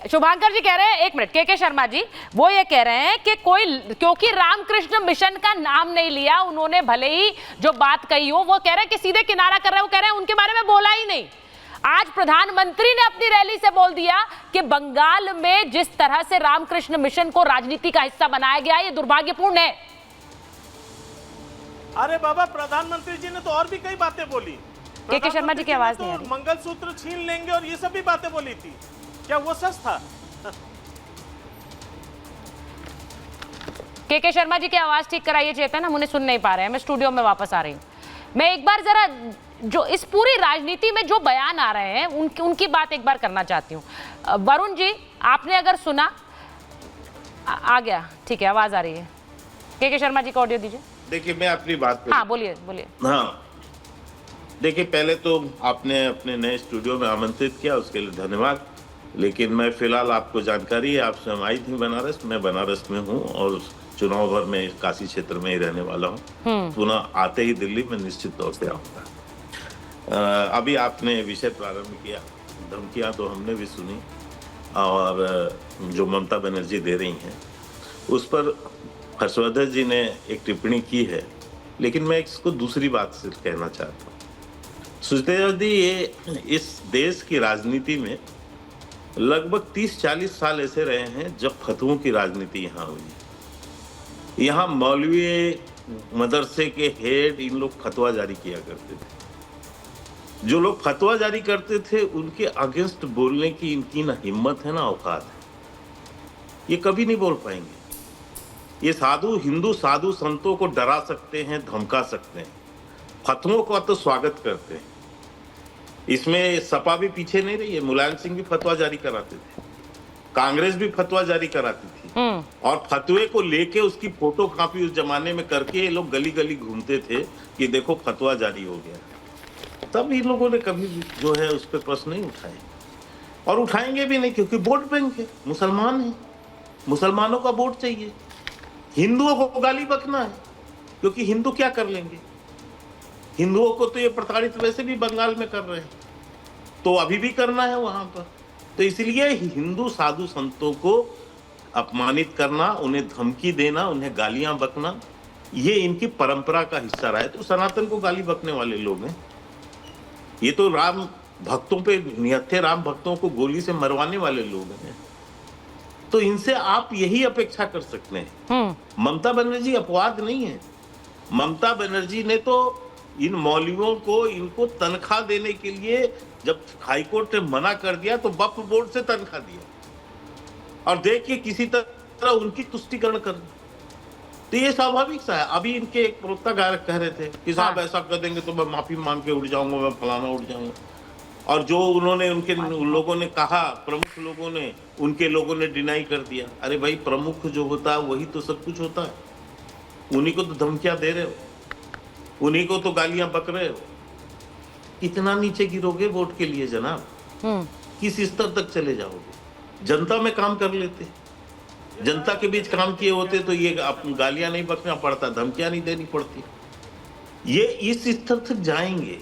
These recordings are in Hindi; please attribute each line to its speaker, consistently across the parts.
Speaker 1: शुभांकर जी कह रहे हैं, एक मिनट, के शर्मा जी, वो ये कह रहे हैं कि क्योंकि रामकृष्ण मिशन का नाम नहीं लिया, उन्होंने भले ही जो बात कही हो, वो कह रहे हैं कि सीधे किनारा कर रहे हैं, वो कह रहे हैं उनके बारे में बोला ही नहीं। आज प्रधानमंत्री ने अपनी रैली से बोल दिया कि बंगाल में जिस तरह से रामकृष्ण मिशन को राजनीति का हिस्सा बनाया गया, ये दुर्भाग्यपूर्ण है।
Speaker 2: अरे बाबा, प्रधानमंत्री जी ने तो और भी कई बातें बोली।
Speaker 1: के शर्मा जी की आवाज नहीं आ रही।
Speaker 2: मंगलसूत्र छीन लेंगे और ये सब भी बातें बोली थी, क्या वो सच था?
Speaker 1: के शर्मा जी की आवाज ठीक कराइए चेतन, हम उन्हें सुन नहीं पा रहे हैं। मैं स्टूडियो में वापस आ रही हूँ। मैं एक बार जरा जो इस पूरी राजनीति में जो बयान आ रहे हैं उनकी बात एक बार करना चाहती हूँ। वरुण जी, आपने अगर सुना, आ गया, ठीक है, आवाज आ रही है। के शर्मा जी को ऑडियो दीजिए।
Speaker 3: देखिए, मैं अपनी बात
Speaker 1: हाँ, बोलिए बोलिए।
Speaker 3: हाँ, देखिए, पहले तो आपने अपने नए स्टूडियो में आमंत्रित किया, उसके लिए धन्यवाद। लेकिन मैं फिलहाल आपको जानकारी है, आप स्वयं आई थी बनारस, मैं बनारस में हूँ और चुनाव भर में काशी क्षेत्र में ही रहने वाला हूँ। पुनः आते ही दिल्ली में निश्चित तौर से आऊँगा। अभी आपने विषय प्रारंभ किया, धमकियाँ तो हमने भी सुनी, और जो ममता बनर्जी दे रही हैं उस पर हर्षवर्धन जी ने एक टिप्पणी की है, लेकिन मैं इसको दूसरी बात से कहना चाहता हूँ। सुखदेव जी, ये इस देश की राजनीति में लगभग 30-40 साल ऐसे रहे हैं जब फतुओं की राजनीति यहाँ हुई। यहाँ मौलवी मदरसे के हेड इन लोग फतवा जारी किया करते थे। जो लोग फतवा जारी करते थे उनके अगेंस्ट बोलने की इनकी ना हिम्मत है ना औकात है, ये कभी नहीं बोल पाएंगे। ये हिंदू साधु संतों को डरा सकते हैं, धमका सकते हैं, फतवों का तो स्वागत करते हैं। इसमें सपा भी पीछे नहीं रही है। मुलायम सिंह भी फतवा जारी कराते थे, कांग्रेस भी फतवा जारी कराती थी, और फतवे को लेके उसकी फोटो कॉपी उस जमाने में करके ये लोग गली गली घूमते थे कि देखो फतवा जारी हो गया। तब इन लोगों ने कभी जो है उस पर प्रश्न नहीं उठाए, और उठाएंगे भी नहीं, क्योंकि वोट बैंक है, मुसलमान है, मुसलमानों का वोट चाहिए। हिंदुओं को गाली बकना है, क्योंकि हिंदू क्या कर लेंगे? हिंदुओं को तो ये प्रताड़ित वैसे भी बंगाल में कर रहे हैं, तो अभी भी करना है वहां पर। तो इसलिए हिंदू साधु संतों को अपमानित करना, उन्हें धमकी देना, उन्हें गालियां बकना, ये इनकी परंपरा का हिस्सा रहा है। तो सनातन को गाली बकने वाले लोग हैं, ये तो राम भक्तों पे निहत्थे राम भक्तों को गोली से मरवाने वाले लोग हैं। तो इनसे आप यही अपेक्षा कर सकते हैं। ममता बनर्जी अपवाद नहीं है। ममता बनर्जी ने तो इन मौलवियों को इनको तनख्वाह देने के लिए जब हाईकोर्ट ने मना कर दिया तो वक्फ बोर्ड से तनख्वाह दिया, और देखिए किसी तरह उनकी तुष्टिकरण कर। तो ये स्वाभाविक सा है। अभी इनके एक प्रवक्ता गायक कह रहे थे कि साहब ऐसा कर देंगे तो मैं माफी मांग के उड़ जाऊंगा, मैं फलाना उड़ जाऊंगा। और जो उन्होंने उनके लोगों ने कहा, प्रमुख लोगों ने, उनके लोगों ने डिनाई कर दिया। अरे भाई, प्रमुख जो होता है वही तो सब कुछ होता है। उन्हीं को तो धमकियां दे रहे हो, उन्हीं को तो गालियां बक रहे हो। कितना नीचे गिरोगे वोट के लिए जनाब? किस स्तर तक चले जाओगे? जनता में काम कर लेते, जनता के बीच काम किए होते तो ये गालियां नहीं बकना पड़ता, धमकियां नहीं देनी पड़ती। ये इस स्तर तक जाएंगे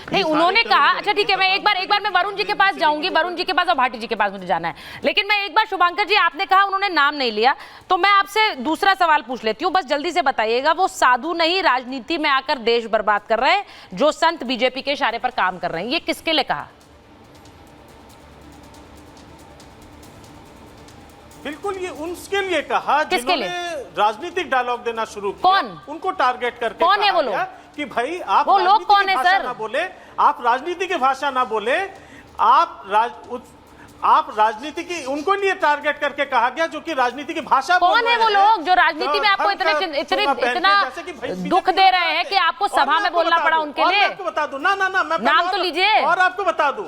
Speaker 1: नहीं, उन्होंने कहा। अच्छा ठीक है, मैं एक बार मैं वरुण जी के पास जाऊंगी, वरुण जी के पास और भाटी जी के पास मुझे जाना है। लेकिन मैं एक बार, शुभांकर जी, आपने कहा उन्होंने नाम नहीं लिया, तो मैं आपसे दूसरा सवाल पूछ लेती हूँ, बस जल्दी से बताइएगा। वो साधु नहीं राजनीति में आकर देश बर्बाद कर रहे हैं, जो संत बीजेपी के इशारे पर काम कर रहे हैं, ये किसके लिए कहा?
Speaker 2: बिल्कुल, ये उनके लिए कहा जिन्होंने राजनीतिक डायलॉग देना शुरू किया।
Speaker 1: कौन?
Speaker 2: उनको टारगेट करके
Speaker 1: कौन है वो लोग?
Speaker 2: कि भाई आप
Speaker 1: वो लोग कौन है सर?
Speaker 2: ना बोले, आप राजनीति की भाषा ना बोले, आप राजनीति की, उनको लिए टारगेट करके कहा गया जो कि राजनीति की भाषा।
Speaker 1: कौन है वो लोग जो राजनीति में आपको इतना दुख दे रहे हैं कि आपको सभा में बोलना पड़ा उनके लिए?
Speaker 2: आपको बता दूं ना, मैं
Speaker 1: नाम तो लीजिए।
Speaker 2: और आपको बता दूं,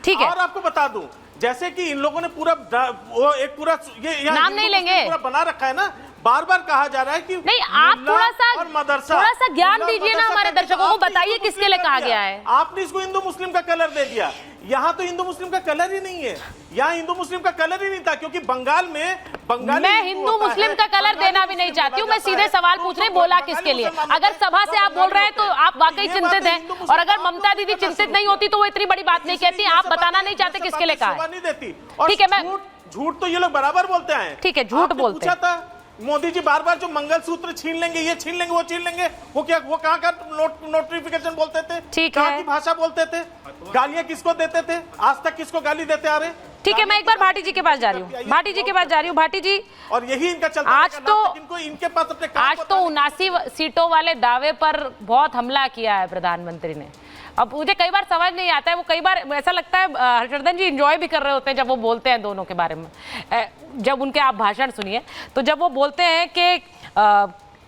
Speaker 1: ठीक है,
Speaker 2: और आपको बता दूं, जैसे कि इन लोगों ने पूरा ये
Speaker 1: नाम नहीं लेंगे,
Speaker 2: पूरा बना रखा है ना। बार बार कहा जा रहा है कि
Speaker 1: नहीं, आप थोड़ा सा ज्ञान दीजिए ना हमारे दर्शकों को, बताइए किसके लिए कहा गया है।
Speaker 2: आपने इसको हिंदू मुस्लिम का कलर दे दिया। यहाँ तो हिंदू मुस्लिम का कलर ही नहीं है, यहाँ हिंदू मुस्लिम का कलर ही नहीं था, क्योंकि बंगाल में बंगाली
Speaker 1: मैं
Speaker 2: हिंदू
Speaker 1: हिंदू
Speaker 2: होता
Speaker 1: मुस्लिम
Speaker 2: है,
Speaker 1: का कलर
Speaker 2: बंगाली
Speaker 1: देना भी नहीं
Speaker 2: मुस्लिम
Speaker 1: चाहती हूँ,
Speaker 2: माना
Speaker 1: मैं
Speaker 2: जाता
Speaker 1: सीधे
Speaker 2: है,
Speaker 1: सवाल
Speaker 2: तो
Speaker 1: पूछ रही हूँ,
Speaker 2: उसको
Speaker 1: बोला
Speaker 2: बंगाली
Speaker 1: किसके लिए?
Speaker 2: मुसलमान
Speaker 1: अगर
Speaker 2: होता है,
Speaker 1: सभा से आप बोल रहे हैं तो आप वाकई
Speaker 2: ये बात
Speaker 1: चिंतित
Speaker 2: है,
Speaker 1: हैं,
Speaker 2: हिंदू
Speaker 1: और अगर
Speaker 2: मुसलमान
Speaker 1: ममता
Speaker 2: को
Speaker 1: दीदी
Speaker 2: करना
Speaker 1: चिंतित
Speaker 2: शुरू
Speaker 1: नहीं होती तो वो इतनी बड़ी बात नहीं कहती। आप बताना नहीं चाहते किसके लिए कहा है?
Speaker 2: नहीं देती। और
Speaker 1: ठीक है, मैं
Speaker 2: झूठ तो ये लोग बराबर बोलते हैं।
Speaker 1: ठीक है, झूठ
Speaker 2: आपने
Speaker 1: बोलते
Speaker 2: पूछा था मोदी जी बार बार जो मंगलसूत्र छीन लेंगे, ये छीन लेंगे, वो छीन लेंगे, वो क्या, वो कहाँ का नोटिफिकेशन बोलते थे?
Speaker 1: ठीक
Speaker 2: कहाँ
Speaker 1: है।
Speaker 2: की भाषा बोलते थे? गालियां किसको देते थे? आज तक किसको गाली देते आ रहे?
Speaker 1: ठीक है, मैं एक बार भाटी जी के पास जा रही हूँ, भाटी जी के पास जा रही हूँ। भाटी जी,
Speaker 2: और यही इनका चलता
Speaker 1: आज
Speaker 2: रहेगा,
Speaker 1: तो-
Speaker 2: ना तक इनको इनके पास अपने काम
Speaker 1: आज तो 79 सीटों वाले दावे पर बहुत हमला किया है प्रधानमंत्री ने। अब मुझे कई बार समझ नहीं आता है, वो कई बार ऐसा लगता है हर्षवर्धन जी एंजॉय भी कर रहे होते हैं जब वो बोलते हैं दोनों के बारे में। जब उनके आप भाषण सुनिए तो जब वो बोलते हैं कि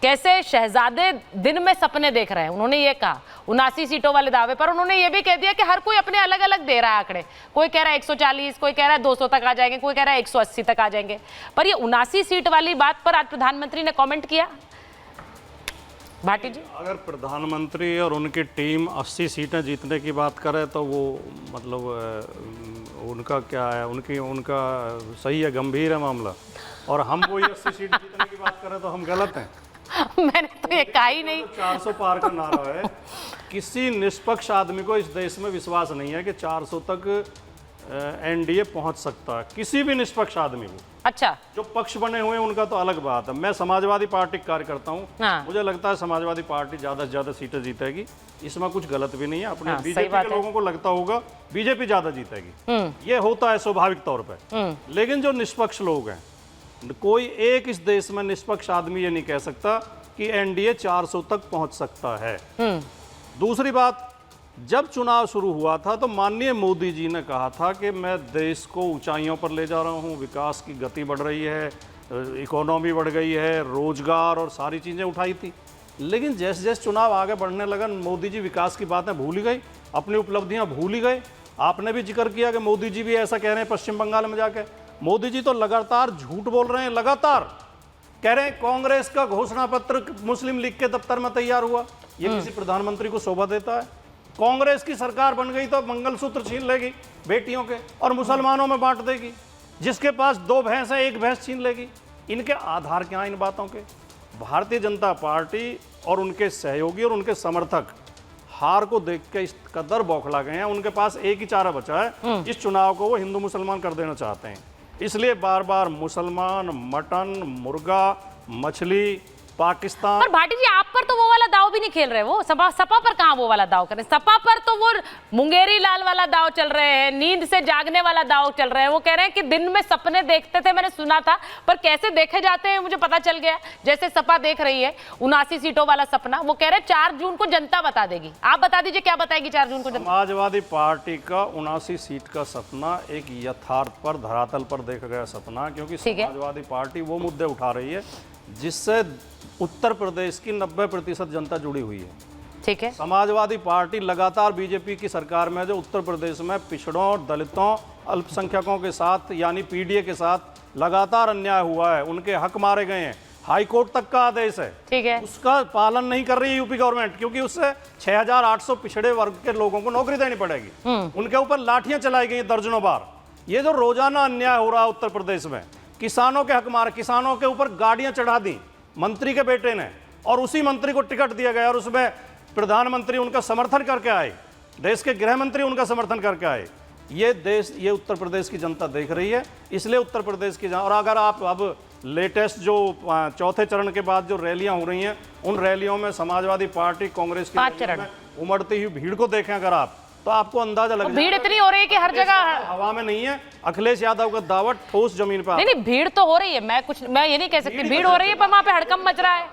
Speaker 1: कैसे शहजादे दिन में सपने देख रहे हैं, उन्होंने ये कहा 79 सीटों वाले दावे पर। उन्होंने ये भी कह दिया कि हर कोई अपने अलग अलग दे रहा है आंकड़े, कोई कह रहा है 140, कोई कह रहा है 200 तक आ जाएंगे, कोई कह रहा है 180 तक आ जाएंगे। पर ये 79 सीट वाली बात पर आज प्रधानमंत्री ने कमेंट किया। भाटी जी,
Speaker 4: अगर प्रधानमंत्री और उनकी टीम 80 सीटें जीतने की बात करे तो वो मतलब उनका क्या है, उनका सही है, गंभीर है मामला। और हम कोई 80 सीट जीतने की बात करें तो हम गलत हैं।
Speaker 1: मैंने तो ये कहा ही नहीं।
Speaker 4: 400 पार का नारा है। किसी निष्पक्ष आदमी को इस देश में विश्वास नहीं है कि 400 तक एनडीए पहुंच सकता है, किसी भी निष्पक्ष आदमी को।
Speaker 1: अच्छा,
Speaker 4: जो पक्ष बने हुए हैं उनका तो अलग बात है। मैं समाजवादी पार्टी का कार्यकर्ता हूँ,
Speaker 1: हाँ।
Speaker 4: मुझे लगता है समाजवादी पार्टी ज्यादा से ज्यादा सीटें जीतेगी, इसमें कुछ गलत भी नहीं है। अपने
Speaker 1: हाँ, सही
Speaker 4: बीजेपी
Speaker 1: बात
Speaker 4: के
Speaker 1: है।
Speaker 4: लोगों को लगता होगा बीजेपी ज्यादा जीतेगी, ये होता है स्वाभाविक तौर पे। लेकिन जो निष्पक्ष लोग हैं, कोई एक इस देश में निष्पक्ष आदमी ये नहीं कह सकता कि एनडीए 400 तक पहुंच सकता है। दूसरी बात, जब चुनाव शुरू हुआ था तो माननीय मोदी जी ने कहा था कि मैं देश को ऊंचाइयों पर ले जा रहा हूं, विकास की गति बढ़ रही है, इकोनॉमी बढ़ गई है, रोजगार और सारी चीज़ें उठाई थी। लेकिन जैसे जैसे चुनाव आगे बढ़ने लगा, मोदी जी विकास की बातें भूल ही गई, अपनी उपलब्धियां भूल ही गए। आपने भी जिक्र किया कि मोदी जी भी ऐसा कह रहे हैं पश्चिम बंगाल में जाके। मोदी जी तो लगातार झूठ बोल रहे हैं, लगातार कह रहे हैं कांग्रेस का घोषणा पत्र मुस्लिम लीग के दफ्तर में तैयार हुआ। ये किसी प्रधानमंत्री को शोभा देता है? कांग्रेस की सरकार बन गई तो मंगलसूत्र छीन लेगी बेटियों के और मुसलमानों में बांट देगी। जिसके पास 2 भैंस है 1 भैंस छीन लेगी। इनके आधार क्या हैं इन बातों के? भारतीय जनता पार्टी और उनके सहयोगी और उनके समर्थक हार को देख के इस कदर बौखला गए हैं, उनके पास एक ही चारा बचा है, इस चुनाव को वो हिंदू मुसलमान कर देना चाहते हैं। इसलिए बार बार मुसलमान, मटन, मुर्गा, मछली, पाकिस्तान।
Speaker 1: पर भाटी जी, आप पर तो वो वाला दाव भी नहीं खेल रहे। वो सपा पर कहाँ वो वाला दाव कर रहे हैं? सपा पर तो वो मुंगेरी लाल वाला दाव चल रहे हैं, नींद से जागने वाला दाव चल रहे हैं। वो कह रहे हैं कि दिन में सपने देखते थे, मैंने सुना था, पर कैसे देखे जाते हैं मुझे पता चल गया। जैसे सपा देख रही है 79 सीटों वाला सपना, वो कह रहे हैं 4 जून को जनता बता देगी। आप बता दीजिए क्या बताएगी 4 जून को जनता?
Speaker 4: समाजवादी पार्टी का 79 सीट का सपना एक यथार्थ पर, धरातल पर देखा गया सपना, क्योंकि
Speaker 1: ठीक है।
Speaker 4: समाजवादी पार्टी वो मुद्दे उठा रही है जिससे उत्तर प्रदेश की 90% जनता जुड़ी हुई है।
Speaker 1: ठीक है,
Speaker 4: समाजवादी पार्टी लगातार बीजेपी की सरकार में जो उत्तर प्रदेश में पिछड़ों, दलितों, अल्पसंख्यकों के साथ यानी पीडीए के साथ लगातार अन्याय हुआ है, उनके हक मारे गए हैं, हाई कोर्ट तक का आदेश है,
Speaker 1: ठीक है,
Speaker 4: उसका पालन नहीं कर रही है यूपी गवर्नमेंट, क्योंकि उससे 6800 पिछड़े वर्ग के लोगों को नौकरी देनी पड़ेगी। उनके ऊपर लाठियां चलाई गई दर्जनों बार। ये जो रोजाना अन्याय हो रहा है उत्तर प्रदेश में, किसानों के हक मारे, किसानों के ऊपर गाड़ियां चढ़ा दी मंत्री के बेटे ने, और उसी मंत्री को टिकट दिया गया और उसमें प्रधानमंत्री उनका समर्थन करके आए, देश के गृह मंत्री उनका समर्थन करके आए। ये उत्तर प्रदेश की जनता देख रही है, इसलिए उत्तर प्रदेश की। और अगर आप अब लेटेस्ट जो 4थे चरण के बाद जो रैलियां हो रही हैं, उन रैलियों में समाजवादी पार्टी, कांग्रेस की
Speaker 1: 5 चरण
Speaker 4: में उमड़ती हुई भीड़ को देखें अगर आप, तो आपको अंदाजा लग
Speaker 1: भीड़ इतनी हो रही है कि हर जगह
Speaker 4: हवा में नहीं है। अखिलेश यादव का दावा ठोस जमीन पर।
Speaker 1: नहीं, भीड़ तो हो रही है। मैं ये नहीं कह सकती भीड़ हो रही है, पर वहां पे हड़कंप मच रहा है।